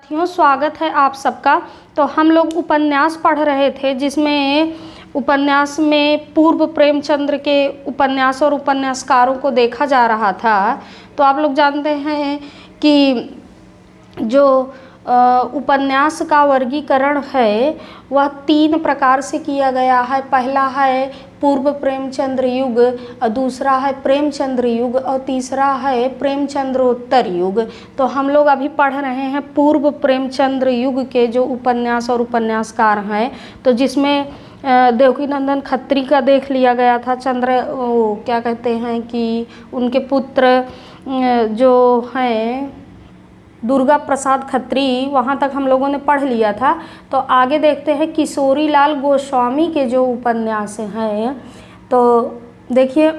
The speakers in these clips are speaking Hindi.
स्वागत है आप सबका। तो हम लोग उपन्यास पढ़ रहे थे जिसमें उपन्यास में पूर्व प्रेमचंद्र के उपन्यास और उपन्यासकारों को देखा जा रहा था। तो आप लोग जानते हैं कि जो उपन्यास का वर्गीकरण है वह 3 प्रकार से किया गया है। पहला है पूर्व प्रेमचंद्र युग, दूसरा है प्रेमचंद्र युग और तीसरा है प्रेमचंद्रोत्तर युग। तो हम लोग अभी पढ़ रहे हैं पूर्व प्रेमचंद्र युग के जो उपन्यास और उपन्यासकार हैं। तो जिसमें देवकीनंदन खत्री का देख लिया गया था, क्या कहते हैं कि उनके पुत्र जो हैं दुर्गा प्रसाद खत्री, वहाँ तक हम लोगों ने पढ़ लिया था। तो आगे देखते हैं किशोरी लाल गोस्वामी के जो उपन्यास हैं। तो देखिए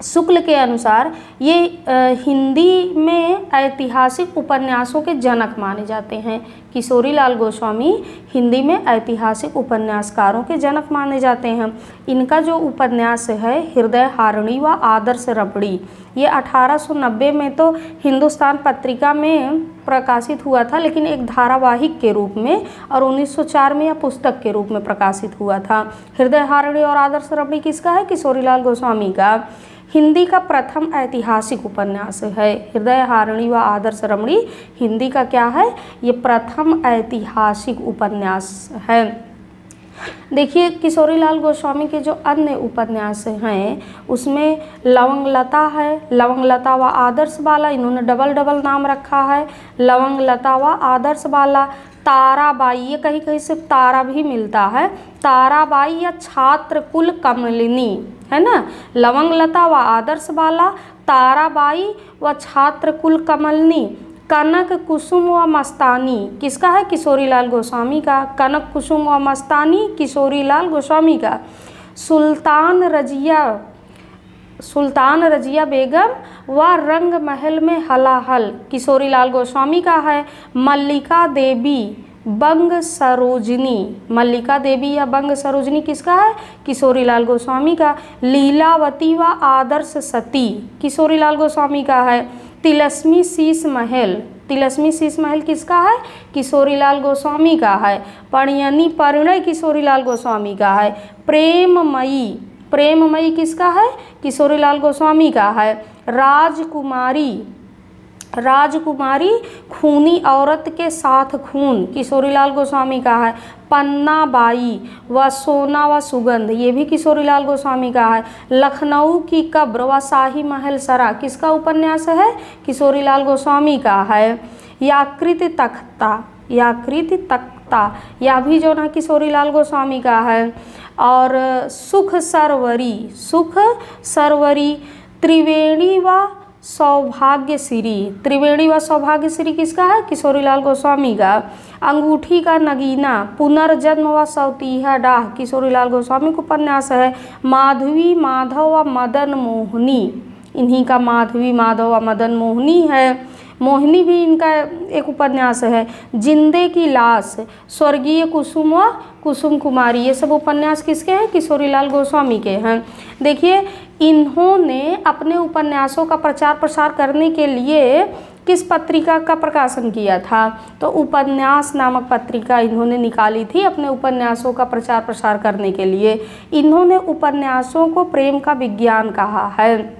शुक्ल के अनुसार ये हिंदी में ऐतिहासिक उपन्यासों के जनक माने जाते हैं। किशोरी लाल गोस्वामी हिंदी में ऐतिहासिक उपन्यासकारों के जनक माने जाते हैं। इनका जो उपन्यास है हृदय हारिणी व आदर्श रबड़ी, ये 1890 में तो हिंदुस्तान पत्रिका में प्रकाशित हुआ था, लेकिन एक धारावाहिक के रूप में, और 1904 में यह पुस्तक के रूप में प्रकाशित हुआ था। हृदय हारिणी और आदर्श रबड़ी किसका है? किशोरी लाल गोस्वामी का। हिंदी का प्रथम ऐतिहासिक उपन्यास है हृदय हारिणी व आदर्श रमणी। हिंदी का क्या है? ये प्रथम ऐतिहासिक उपन्यास है। देखिए किशोरी लाल गोस्वामी के जो अन्य उपन्यास हैं उसमें लवंगलता है, लवंगलता व आदर्श बाला, इन्होंने डबल नाम रखा है, लवंगलता व आदर्श बाला। ताराबाई, ये कहीं कहीं से तारा भी मिलता है, ताराबाई या छात्र कुल कमलिनी, है ना। लवंगलता व आदर्श बाला, ताराबाई व छात्र कुल कमलिनी। कनक कुसुम व मस्तानी किसका है? किशोरी लाल गोस्वामी का। कनक कुसुम व मस्तानी किशोरी लाल गोस्वामी का। सुल्तान रजिया बेगम व रंग महल में हलाहल किशोरी लाल गोस्वामी का है। मल्लिका देवी बंग सरोजनी, मल्लिका देवी या बंग सरोजनी किसका है? किशोरी लाल गोस्वामी का। लीलावती व आदर्श सती किशोरी लाल गोस्वामी का है। तिलस्मी शीश महल, तिलस्मी शीश महल किसका है? किशोरी लाल गोस्वामी का है। परिणय परिणय किशोरी लाल गोस्वामी का है। प्रेममयी, प्रेममयी किसका है? किशोरी लाल गोस्वामी का है। राजकुमारी, राजकुमारी खूनी औरत के साथ खून किशोरी लाल गोस्वामी का है। पन्नाबाई व सोना व सुगंध, ये भी किशोरी लाल गोस्वामी का है। लखनऊ की कब्र व शाही महल सरा किसका उपन्यास है? किशोरी लाल गोस्वामी का है। याकृति तख्ता, याकृति तख्ता, यह भी जो ना किशोरी लाल गोस्वामी का है। और सुख सरवरी, सुख सरवरी। त्रिवेणी व सौभाग्यश्री, त्रिवेणी व सौभाग्यश्री किसका है? किशोरी लाल गोस्वामी का। अंगूठी का नगीना, पुनर्जन्म व सौतीहा डाह किशोरी लाल गोस्वामी को उपन्यास है। माधवी माधव व मदन मोहिनी, इन्हीं का माधवी माधव व मदन मोहिनी है। मोहिनी भी इनका एक उपन्यास है। जिंदे की लाश, स्वर्गीय कुसुम व कुसुम कुमारी, ये सब उपन्यास किसके हैं? किशोरी लाल गोस्वामी के हैं। देखिए इन्होंने अपने उपन्यासों का प्रचार प्रसार करने के लिए किस पत्रिका का प्रकाशन किया था? तो उपन्यास नामक पत्रिका इन्होंने निकाली थी अपने उपन्यासों का प्रचार प्रसार करने के लिए। इन्होंने उपन्यासों को प्रेम का विज्ञान कहा है।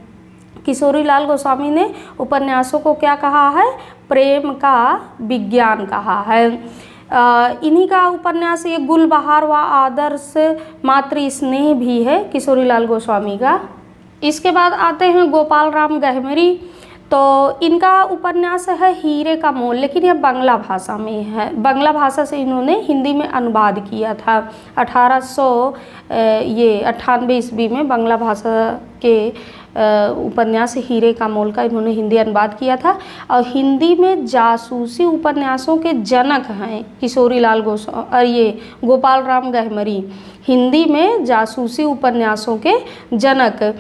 किशोरी लाल गोस्वामी ने उपन्यासों को क्या कहा है? प्रेम का विज्ञान कहा है। इन्हीं का उपन्यास ये गुलबहार व आदर्श मातृ स्नेह भी है किशोरी लाल गोस्वामी का। इसके बाद आते हैं गोपाल राम गहमरी। तो इनका उपन्यास है हीरे का मोल, लेकिन यह बांग्ला भाषा में है। बांग्ला भाषा से इन्होंने हिंदी में अनुवाद किया था। 1898 ईस्वी में बांग्ला भाषा के उपन्यास हीरे का मोल का इन्होंने हिंदी अनुवाद किया था। और हिंदी में जासूसी उपन्यासों के जनक हैं किशोरी लाल गोपाल राम गहमरी, हिंदी में जासूसी उपन्यासों के जनक।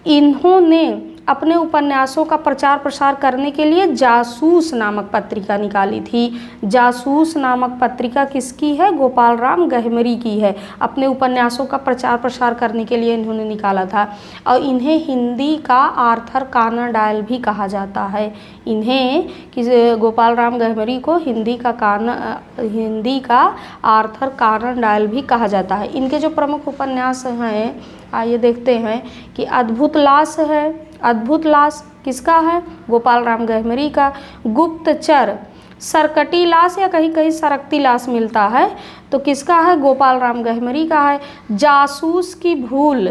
इन्होंने अपने उपन्यासों का प्रचार प्रसार करने के लिए जासूस नामक पत्रिका निकाली थी। जासूस नामक पत्रिका किसकी है? गोपाल राम गहमरी की है। अपने उपन्यासों का प्रचार प्रसार करने के लिए इन्होंने निकाला था। और इन्हें हिंदी का आर्थर कॉनन डॉयल भी कहा जाता है। इन्हें गोपाल राम गहमरी को हिंदी का आर्थर कॉनन डॉयल भी कहा जाता है। इनके जो प्रमुख उपन्यास हैं, आइए देखते हैं कि अद्भुत लाश है। अद्भुत लाश किसका है? गोपाल राम गहमरी का। गुप्तचर, सरकटी लाश या कहीं कहीं सरकती लाश मिलता है तो किसका है? गोपाल राम गहमरी का है। जासूस की भूल,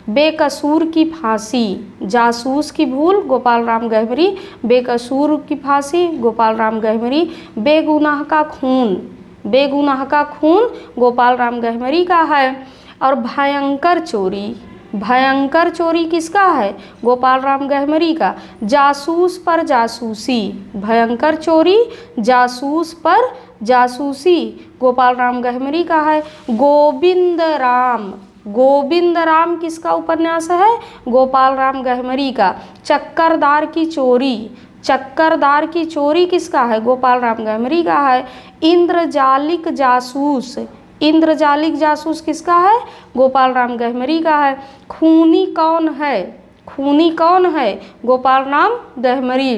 बेकसूर की फांसी। जासूस की भूल गोपाल राम गहमरी, बेकसूर की फांसी गोपाल राम गहमरी। बेगुनाह का खून, बेगुनाह का खून गोपाल राम गहमरी का है। और भयंकर चोरी, भयंकर चोरी किसका है? गोपाल राम गहमरी का। जासूस पर जासूसी, भयंकर चोरी जासूस पर जासूसी गोपाल राम गहमरी का है। गोविंद राम, गोविंद राम किसका उपन्यास है? गोपाल राम गहमरी का। चक्करदार की चोरी, चक्करदार की चोरी किसका है? गोपाल राम गहमरी का है। इंद्रजालिक जासूस, इंद्रजालिक जासूस किसका है? गोपाल राम गहमरी का है। खूनी कौन है? खूनी कौन है? गोपाल राम गहमरी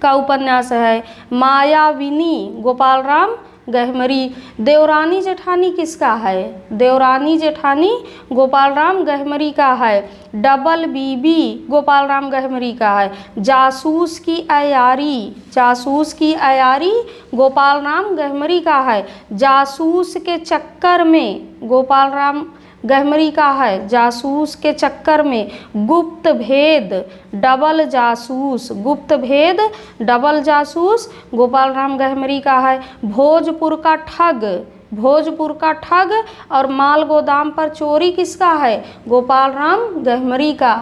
का उपन्यास है। मायाविनी गोपाल राम गहमरी। देवरानी जेठानी किसका है? देवरानी जेठानी गोपाल राम गहमरी का है। डबल बीबी गोपाल राम गहमरी का है। जासूस की अयारी, जासूस की अयारी गोपाल राम गहमरी का है। जासूस के चक्कर में गोपाल राम गहमरी का है। जासूस के चक्कर में। गुप्त भेद, डबल जासूस, गुप्त भेद डबल जासूस गोपाल राम गहमरी का है। भोजपुर का ठग, भोजपुर का ठग और माल गोदाम पर चोरी किसका है? गोपाल राम गहमरी का।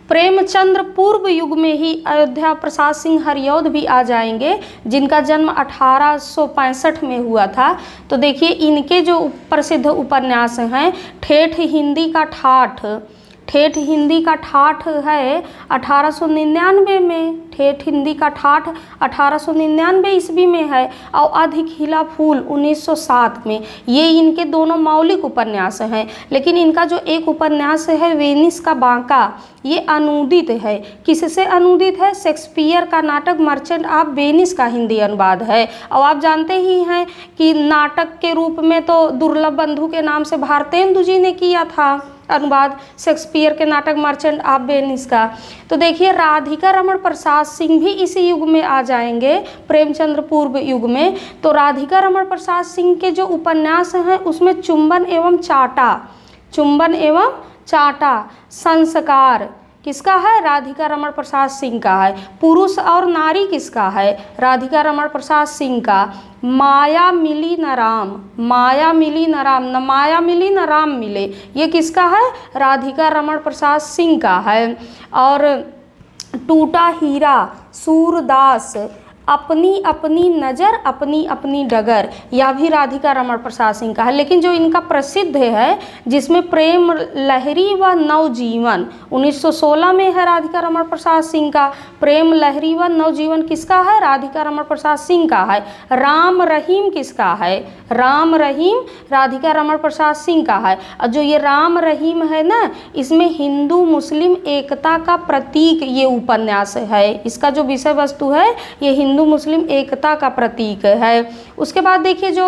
प्रेमचंद्र पूर्व युग में ही अयोध्या प्रसाद सिंह हरिऔध भी आ जाएंगे, जिनका जन्म 1865 में हुआ था। तो देखिए इनके जो प्रसिद्ध उपन्यास हैं, ठेठ हिंदी का ठाठ, ठेठ हिंदी का ठाठ है 1899 में। ठेठ हिंदी का ठाठ 1899 ईस्वी में है। और अधिक खिला फूल 1907 में। ये इनके दोनों मौलिक उपन्यास हैं। लेकिन इनका जो एक उपन्यास है वेनिस का बांका, ये अनुदित है। किससे अनुदित है? शेक्सपियर का नाटक मर्चेंट ऑफ वेनिस का हिंदी अनुवाद है। और आप जानते ही हैं कि नाटक के रूप में तो दुर्लभ बंधु के नाम से भारतेंदु जी ने किया था अनुवाद शेक्सपियर के नाटक मर्चेंट ऑफ वेनिस का। तो देखिए राधिका रमण प्रसाद सिंह भी इसी युग में आ जाएंगे, प्रेमचंद्र पूर्व युग में। तो राधिका रमण प्रसाद सिंह के जो उपन्यास हैं उसमें चुंबन एवं चाटा, चुंबन एवं चाटा, संस्कार किसका है? राधिका रमण प्रसाद सिंह का है। पुरुष और नारी किसका है? राधिका रमण प्रसाद सिंह का। माया मिली न राम, माया मिली न राम, न माया मिली न राम मिले, ये किसका है? राधिका रमण प्रसाद सिंह का है। और टूटा हीरा, सूरदास, अपनी अपनी नज़र अपनी अपनी डगर, यह भी राधिका रमण प्रसाद सिंह का है। लेकिन जो इनका प्रसिद्ध है जिसमें प्रेम लहरी व नवजीवन 1916 में है राधिका रमण प्रसाद सिंह का। प्रेम लहरी व नवजीवन किसका है? राधिका रमण प्रसाद सिंह का है। राम रहीम किसका है? राम रहीम राधिका रमण प्रसाद सिंह का है। और जो ये राम रहीम है ना, इसमें हिंदू मुस्लिम एकता का प्रतीक ये उपन्यास है। इसका जो विषय वस्तु है ये हिंदू मुस्लिम एकता का प्रतीक है। उसके बाद देखिए जो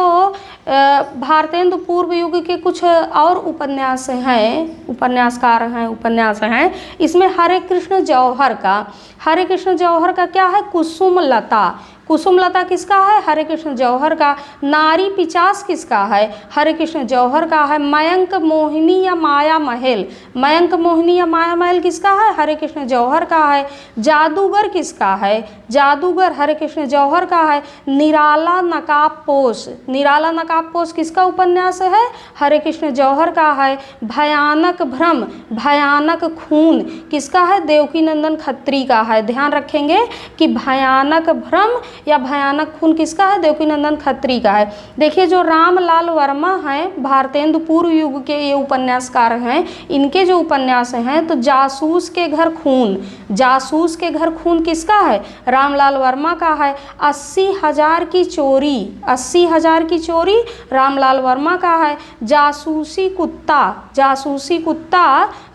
भारतेंदु पूर्व युग के कुछ और उपन्यास हैं, उपन्यासकार हैं, उपन्यास हैं, इसमें हरे कृष्ण जौहर का, हरे कृष्ण जौहर का क्या है? कुसुम लता, कुसुम लता किसका है? हरे कृष्ण जौहर का। नारी पिचास किसका है? हरे कृष्ण जौहर का है। मयंक मोहिनी या माया महल, मयंक मोहिनी या माया महल किसका है? हरे कृष्ण जौहर का है। जादूगर किसका है? जादूगर हरे कृष्ण जौहर का है। निराला नकाबपोश, निराला नकाबपोश किसका उपन्यास है? हरे कृष्ण जौहर का है। भयानक भ्रम, भयानक खून किसका है? देवकी नंदन खत्री का है। ध्यान रखेंगे कि भयानक भ्रम या भयानक खून किसका है? देवकी नंदन खत्री का है। देखिए जो रामलाल वर्मा हैं, भारतेंदु पूर्व युग के ये उपन्यासकार हैं, इनके जो उपन्यास हैं तो जासूस के घर खून, जासूस के घर खून किसका है? रामलाल वर्मा का है। 80,000 की चोरी, 80,000 की चोरी रामलाल वर्मा का है। जासूसी कुत्ता, जासूसी कुत्ता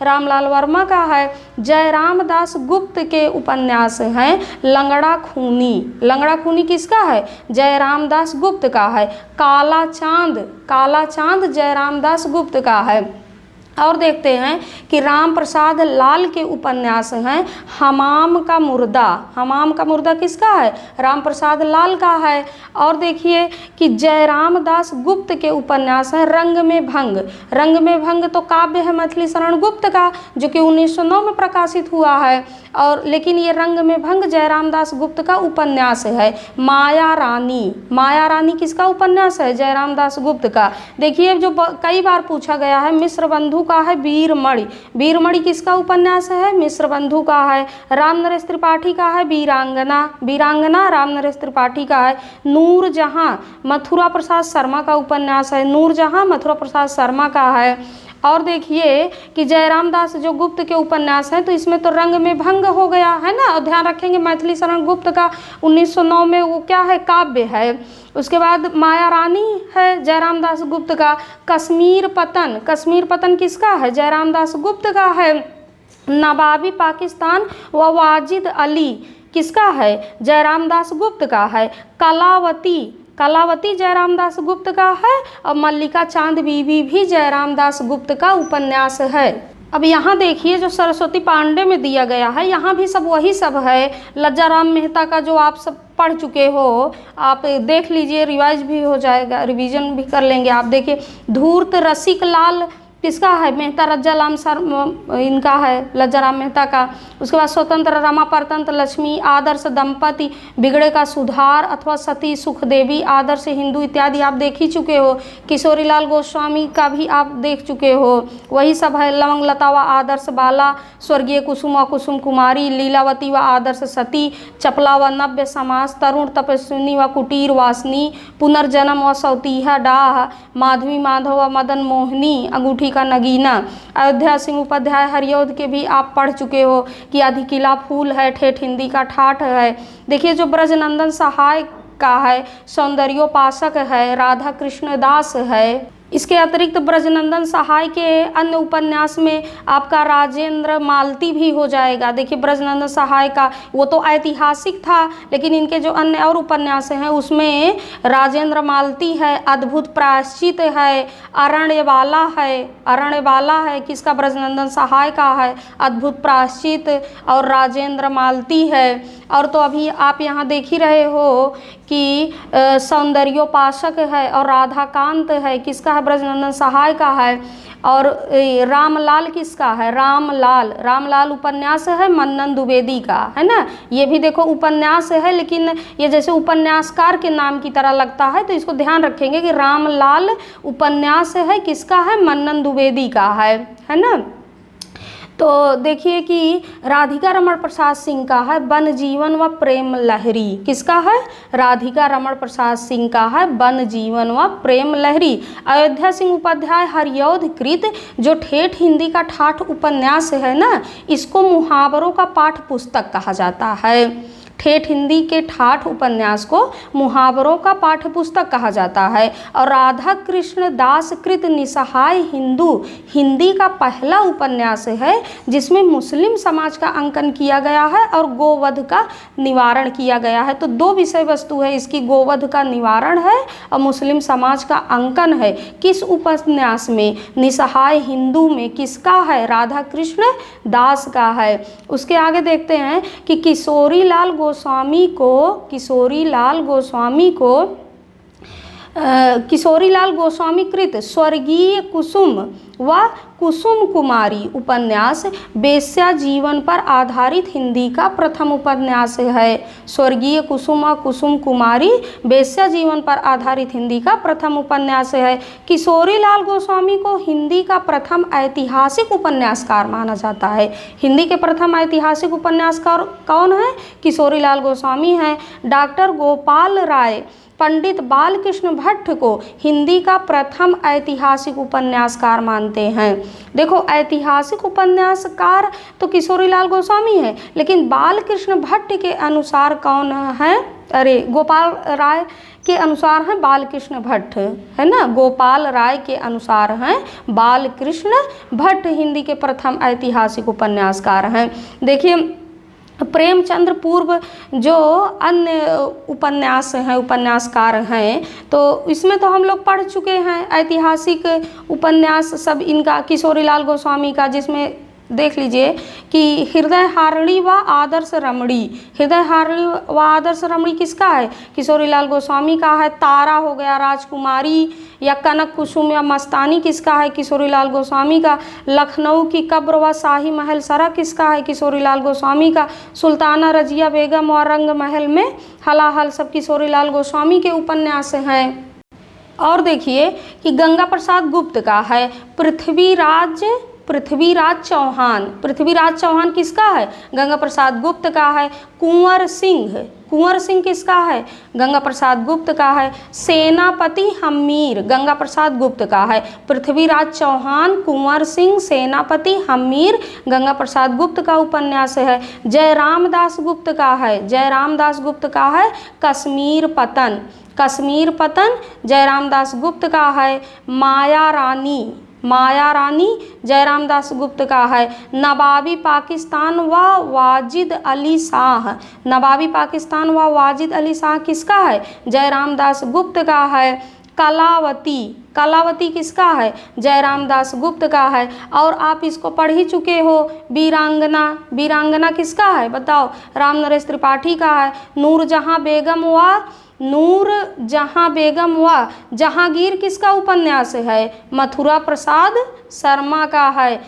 रामलाल वर्मा का है। जयराम दास गुप्त के उपन्यास हैं लंगड़ा खूनी, लंगड़ा खूनी किसका है? जयराम दास गुप्त का है। काला चांद, काला चांद जयराम दास गुप्त का है। और देखते हैं कि राम प्रसाद लाल के उपन्यास हैं हमाम का मुर्दा, हमाम का मुर्दा किसका है? राम प्रसाद लाल का है। और देखिए कि जयराम दास गुप्त के उपन्यास हैं रंग में भंग, रंग में भंग तो काव्य है मैथिली शरण गुप्त का जो कि 1909 में प्रकाशित हुआ है। और लेकिन ये रंग में भंग जयराम दास गुप्त का उपन्यास है। माया रानी, माया रानी किसका उपन्यास है? जयराम दास गुप्त का। देखिए जो कई बार पूछा गया है मिश्र बंधु का है वीरमणि, वीरमणि किसका उपन्यास है? मिश्र बंधु का है। रामनरेश त्रिपाठी का है वीरांगना, वीरांगना रामनरेश त्रिपाठी का है। नूरजहां मथुरा प्रसाद शर्मा का उपन्यास है, नूरजहां मथुरा प्रसाद शर्मा का है। और देखिए कि जयराम दास जो गुप्त के उपन्यास हैं तो इसमें तो रंग में भंग हो गया है ना, और ध्यान रखेंगे मैथिली शरण गुप्त का 1909 में वो क्या है? काव्य है। उसके बाद माया रानी है जयराम दास गुप्त का। कश्मीर पतन, कश्मीर पतन किसका है? जयराम दास गुप्त का है। नवाबी पाकिस्तान व वाजिद अली किसका है? जयराम दास गुप्त का है। कलावती, कलावती जयराम दास गुप्त का है। और मल्लिका चांद बीवी भी जयराम दास गुप्त का उपन्यास है। अब यहाँ देखिए जो सरस्वती पांडे में दिया गया है यहाँ भी सब वही सब है। लज्जाराम मेहता का जो आप सब पढ़ चुके हो, आप देख लीजिए, रिवाइज भी हो जाएगा, रिवीजन भी कर लेंगे। आप देखिए धूर्त रसिक लाल किसका है? मेहता रज्जाराम सर इनका है, लज्जाराम मेहता का। उसके बाद स्वतंत्र रमा परतंत्र लक्ष्मी, आदर्श दंपति, बिगड़े का सुधार अथवा सती सुखदेवी, आदर्श हिंदू इत्यादि आप देख ही चुके हो। किशोरी लाल गोस्वामी का भी आप देख चुके हो, वही सब है। लवंग लता व आदर्श बाला, स्वर्गीय कुसुम व कुसुम कुमारी, लीलावती व आदर्श सती, चपला व नव्य समाज, तरुण तपस्विनी व कुटीर वासनी, पुनर्जन्म व सौतीहा डाह, माधवी माधव व मदन मोहिनी, अंगूठी का नगीना। अयोध्या सिंह उपाध्याय हरिऔध के भी आप पढ़ चुके हो कि अधिकिला फूल है, ठेठ हिंदी का ठाठ है। देखिए जो ब्रजनंदन सहाय का है सौंदर्योपासक है, राधा कृष्ण दास है। इसके अतिरिक्त ब्रजनंदन सहाय के अन्य उपन्यास में आपका राजेंद्र मालती भी हो जाएगा। देखिए ब्रजनंदन सहाय का वो तो ऐतिहासिक था, लेकिन इनके जो अन्य और उपन्यास हैं उसमें राजेंद्र मालती है, अद्भुत प्रायश्चित है, अरण्यवाला है, अरण्यवाला है किसका? ब्रजनंदन सहाय का है, अद्भुत प्रायश्चित और राजेंद्र मालती है। और तो अभी आप यहाँ देख ही रहे हो कि सौंदर्योपासक है और राधाकांत है किसका है? ब्रजनंदन सहाय का है। और रामलाल किसका है? रामलाल, रामलाल उपन्यास है मन्नन द्विवेदी का, है ना। ये भी देखो उपन्यास है, लेकिन ये जैसे उपन्यासकार के नाम की तरह लगता है, तो इसको ध्यान रखेंगे कि रामलाल उपन्यास है किसका है? मन्नन द्विवेदी का है ना। तो देखिए कि राधिका रमण प्रसाद सिंह का है वन जीवन व प्रेम लहरी, किसका है? राधिका रमण प्रसाद सिंह का है वन जीवन व प्रेम लहरी। अयोध्या सिंह उपाध्याय हरिऔध कृत जो ठेठ हिंदी का ठाठ उपन्यास है ना, इसको मुहावरों का पाठ पुस्तक कहा जाता है। ठेठ हिंदी के ठाठ उपन्यास को मुहावरों का पाठ्य पुस्तक कहा जाता है। और राधा कृष्ण दास कृत निसहाय हिंदू हिंदी का पहला उपन्यास है जिसमें मुस्लिम समाज का अंकन किया गया है और गोवध का निवारण किया गया है। तो दो विषय वस्तु है इसकी, गोवध का निवारण है और मुस्लिम समाज का अंकन है। किस उपन्यास में? निसहाय हिंदू में किसका है? राधा कृष्ण दास का है। उसके आगे देखते हैं कि किशोरी लाल गोस्वामी कृत स्वर्गीय कुसुम व कुसुम कुमारी उपन्यास बेश्या जीवन पर आधारित हिंदी का प्रथम उपन्यास है। स्वर्गीय कुसुम व कुसुम कुमारी बेश्या जीवन पर आधारित हिंदी का प्रथम उपन्यास है। किशोरी लाल गोस्वामी को हिंदी का प्रथम ऐतिहासिक उपन्यासकार माना जाता है। हिंदी के प्रथम ऐतिहासिक उपन्यासकार कौन है? किशोरी लाल गोस्वामी हैं। डॉक्टर गोपाल राय पंडित बालकृष्ण भट्ट को हिंदी का प्रथम ऐतिहासिक उपन्यासकार मानते मानते हैं। देखो ऐतिहासिक उपन्यासकार तो किशोरीलाल गोस्वामी है, लेकिन बालकृष्ण भट्ट के अनुसार कौन है? अरे गोपाल राय के अनुसार हैं बालकृष्ण भट्ट, है ना। गोपाल राय के अनुसार हैं बालकृष्ण भट्ट हिंदी के प्रथम ऐतिहासिक उपन्यासकार हैं। देखिए प्रेमचंद्र पूर्व जो अन्य उपन्यास हैं, उपन्यासकार हैं, तो इसमें तो हम लोग पढ़ चुके हैं ऐतिहासिक उपन्यास सब इनका, किशोरीलाल गोस्वामी का, जिसमें देख लीजिए कि हृदय हारिणी व आदर्श रमणी। हृदय हारिणी व आदर्श रमणी किसका है? किशोरीलाल गोस्वामी का है। तारा हो गया, राजकुमारी या कनक कुसुम या मस्तानी किसका है? किशोरीलाल गोस्वामी का। लखनऊ की कब्र व शाही महल सरा किसका है? किशोरीलाल गोस्वामी का। सुल्ताना रजिया बेगम व रंग महल में हलाहल सब किशोरीलाल गोस्वामी के उपन्यास हैं। और देखिए कि गंगा प्रसाद गुप्त का है पृथ्वीराज चौहान। पृथ्वीराज चौहान किसका है? गंगा प्रसाद गुप्त का है। कुंवर सिंह किसका है? गंगा प्रसाद गुप्त का है। सेनापति हम्मीर गंगा प्रसाद गुप्त का है। पृथ्वीराज चौहान, कुंवर सिंह, सेनापति हम्मीर गंगा प्रसाद गुप्त का उपन्यास है। जयराम दास गुप्त का है। जयराम दास गुप्त का है कश्मीर पतन जयराम दास गुप्त का है। माया रानी जयराम दास गुप्त का है। नवाबी पाकिस्तान व वाजिद अली शाह। नवाबी पाकिस्तान व वाजिद अली शाह किसका है? जयराम दास गुप्त का है। कलावती किसका है? जयराम दास गुप्त का है। और आप इसको पढ़ ही चुके हो, वीरांगना किसका है? बताओ। राम नरेश त्रिपाठी का है। नूरजहां बेगम व जहांगीर किसका उपन्यास है? मथुरा प्रसाद शर्मा का है।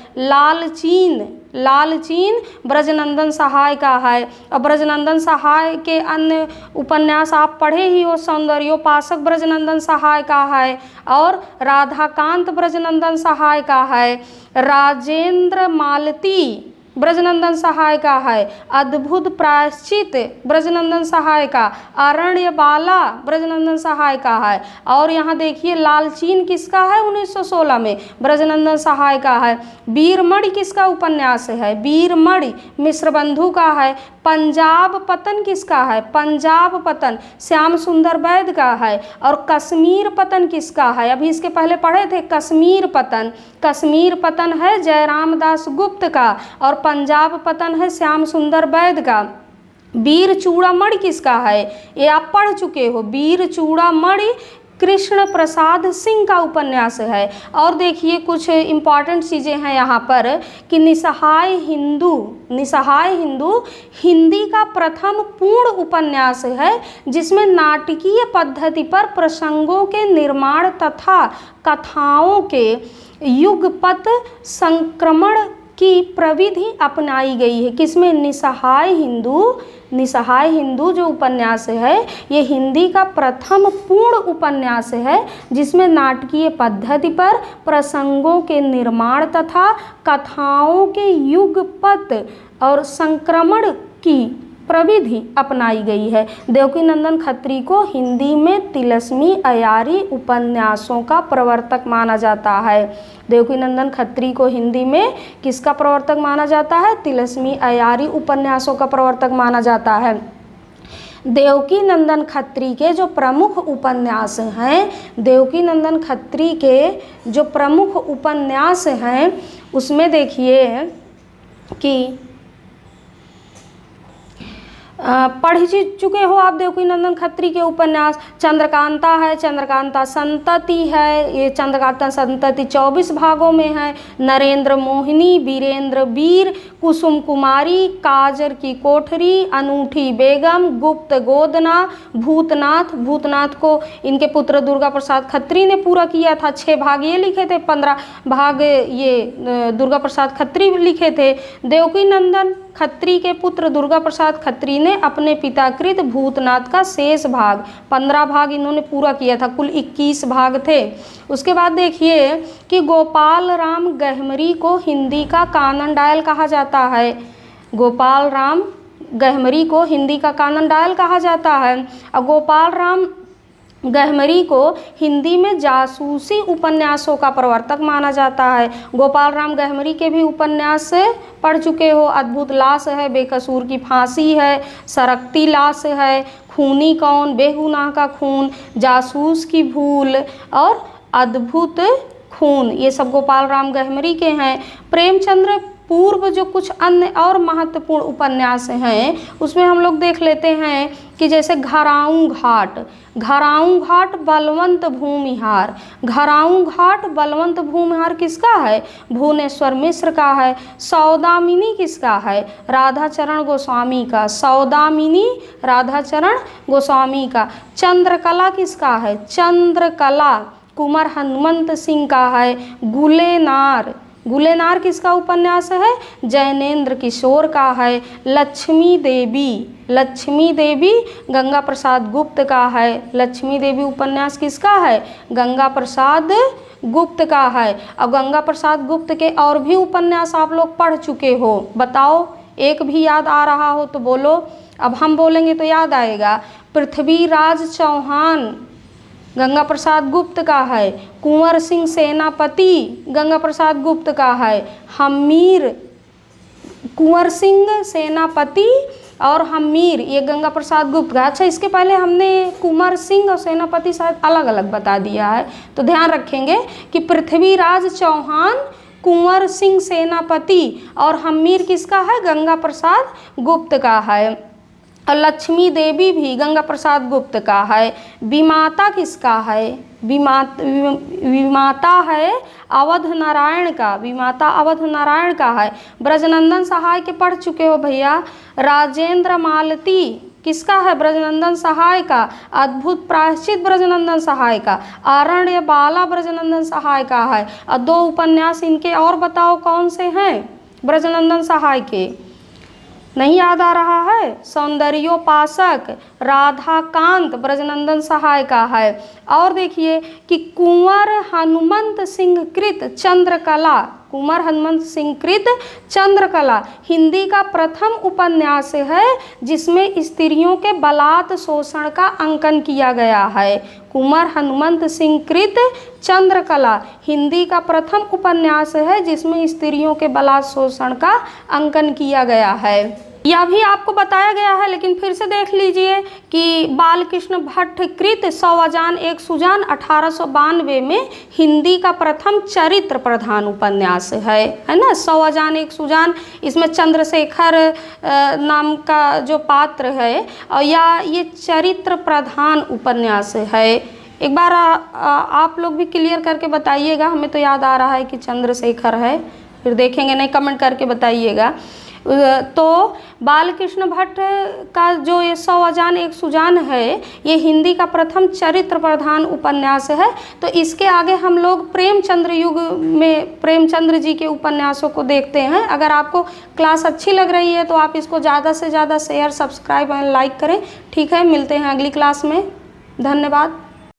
लालचीन ब्रजनंदन सहाय का है। और ब्रजनंदन सहाय के अन्य उपन्यास आप पढ़े ही हो। सौंदर्योपासक ब्रजनंदन सहाय का है और राधाकांत ब्रजनंदन सहाय का है। राजेंद्र मालती ब्रजनंदन सहाय का है। अद्भुत प्रायश्चित ब्रजनंदन सहाय का। अरण्य बाला ब्रजनंदन सहाय का है। और यहाँ देखिए लालचीन किसका है? 1916 में ब्रजनंदन सहाय का है। वीरमणि किसका उपन्यास है? वीरमणि मिश्रबंधु का है। पंजाब पतन किसका है? पंजाब पतन श्याम सुंदर वैद्य का है। और कश्मीर पतन किसका है? अभी इसके पहले पढ़े थे कश्मीर पतन है जयराम दास गुप्त का और पंजाब पतन है श्याम सुंदर वैद्य का। वीर चूड़ामणि किसका है? ये आप पढ़ चुके हो। वीर चूड़ामणि कृष्ण प्रसाद सिंह का उपन्यास है। और देखिए कुछ इम्पॉर्टेंट चीज़ें हैं यहाँ पर कि निसहाय हिंदू हिंदी का प्रथम पूर्ण उपन्यास है जिसमें नाटकीय पद्धति पर प्रसंगों के निर्माण तथा कथाओं के युगपत संक्रमण की प्रविधि अपनाई गई है। किसमें? निसहाय हिंदू जो उपन्यास है ये हिंदी का प्रथम पूर्ण उपन्यास है जिसमें नाटकीय पद्धति पर प्रसंगों के निर्माण तथा कथाओं के युगपत और संक्रमण की प्रविधि अपनाई गई है। देवकीनंदन खत्री को हिंदी में तिलस्मी अयारी उपन्यासों का प्रवर्तक माना जाता है। देवकीनंदन खत्री को हिंदी में किसका प्रवर्तक माना जाता है? तिलस्मी अयारी उपन्यासों का प्रवर्तक माना जाता है। देवकीनंदन खत्री के जो प्रमुख उपन्यास हैं, देवकीनंदन खत्री के जो प्रमुख उपन्यास हैं उसमें देखिए कि पढ़ चुके हो आप देवकीनंदन खत्री के उपन्यास। चंद्रकांता है, चंद्रकांता संतति है, ये चंद्रकांता संतति 24 भागों में है। नरेंद्र मोहिनी, वीरेंद्र वीर, कुसुम कुमारी, काजर की कोठरी, अनूठी बेगम, गुप्त गोदना, भूतनाथ को इनके पुत्र दुर्गा प्रसाद खत्री ने पूरा किया था। 6 भाग ये लिखे थे, 15 भाग ये दुर्गा प्रसाद खत्री लिखे थे। देवकीनंदन खत्री के पुत्र दुर्गा प्रसाद खत्री ने अपने पिताकृत भूतनाथ का शेष भाग 15 भाग इन्होंने पूरा किया था। कुल 21 भाग थे। उसके बाद देखिए कि गोपाल राम गहमरी को हिंदी का कानन डायल कहा जाता है। गोपाल राम गहमरी को हिंदी का कानन डायल कहा जाता है। और गोपाल राम गहमरी को हिंदी में जासूसी उपन्यासों का प्रवर्तक माना जाता है। गोपाल राम गहमरी के भी उपन्यास पढ़ चुके हो। अद्भुत लाश है, बेकसूर की फांसी है, सरकती लाश है, खूनी कौन, बेगुनाह का खून, जासूस की भूल और अद्भुत खून, ये सब गोपाल राम गहमरी के हैं। प्रेमचंद्र पूर्व जो कुछ अन्य और महत्वपूर्ण उपन्यास हैं उसमें हम लोग देख लेते हैं कि जैसे घराऊं घाट, घराऊं घाट बलवंत भूमिहार, घराऊं घाट बलवंत भूमिहार किसका है? भुवनेश्वर मिश्र का है। सौदामिनी किसका है? राधाचरण गोस्वामी का, सौदामिनी राधाचरण गोस्वामी का। चंद्रकला किसका है? चंद्रकला कुंवर हनुमंत सिंह का है। गुलेनार, गुलेनार किसका उपन्यास है? जैनेन्द्र किशोर का है। लक्ष्मी देवी, लक्ष्मी देवी गंगा प्रसाद गुप्त का है। लक्ष्मी देवी उपन्यास किसका है? गंगा प्रसाद गुप्त का है। अब गंगा प्रसाद गुप्त के और भी उपन्यास आप लोग पढ़ चुके हो, बताओ एक भी याद आ रहा हो तो बोलो। अब हम बोलेंगे तो याद आएगा। पृथ्वीराज चौहान गंगा प्रसाद गुप्त का है। कुंवर सिंह सेनापति गंगा प्रसाद गुप्त का है। हमीर, कुंवर सिंह सेनापति और हमीर ये गंगा प्रसाद गुप्त का। अच्छा, इसके पहले हमने कुंवर सिंह और सेनापति शायद अलग अलग बता दिया है, तो ध्यान रखेंगे कि पृथ्वीराज चौहान, कुंवर सिंह सेनापति और हमीर किसका है? गंगा प्रसाद गुप्त का है। और लक्ष्मी देवी भी गंगा प्रसाद गुप्त का है। विमाता किसका है? विमाता है अवध नारायण का, विमाता अवध नारायण का है। ब्रजनंदन सहाय के पढ़ चुके हो भैया। राजेंद्र मालती किसका है? ब्रजनंदन सहाय का। अद्भुत प्रायश्चित ब्रजनंदन सहाय का। आरण्य बाला ब्रजनंदन सहाय का है। और दो उपन्यास इनके और बताओ कौन से हैं ब्रजनंदन सहाय के? नहीं याद आ रहा है? सौंदर्योपासक राधाकांत ब्रजनंदन सहाय का है। और देखिए कि कुंवर हनुमंत सिंह कृत चंद्रकला, कुंवर हनुमंत सिंह कृत चंद्रकला हिंदी का प्रथम उपन्यास है जिसमें स्त्रियों के बलात् शोषण का अंकन किया गया है। कुंवर हनुमंत सिंह कृत चंद्रकला हिंदी का प्रथम उपन्यास है जिसमें स्त्रियों के बलात् शोषण का अंकन किया गया है। यह भी आपको बताया गया है, लेकिन फिर से देख लीजिए कि बालकृष्ण भट्ट कृत 100 अजान एक सुजान 1892 में हिंदी का प्रथम चरित्र प्रधान उपन्यास है ना। 100 अजान एक सुजान, इसमें चंद्रशेखर नाम का जो पात्र है और या ये चरित्र प्रधान उपन्यास है। एक बार आप लोग भी क्लियर करके बताइएगा। हमें तो याद आ रहा है कि चंद्रशेखर है, फिर देखेंगे, नहीं कमेंट करके बताइएगा। तो बालकृष्ण भट्ट का जो ये 100 अजान एक सुजान है ये हिंदी का प्रथम चरित्र प्रधान उपन्यास है। तो इसके आगे हम लोग प्रेमचंद्र युग में प्रेमचंद्र जी के उपन्यासों को देखते हैं। अगर आपको क्लास अच्छी लग रही है तो आप इसको ज़्यादा से ज़्यादा शेयर, सब्सक्राइब और लाइक करें। ठीक है, मिलते हैं अगली क्लास में। धन्यवाद।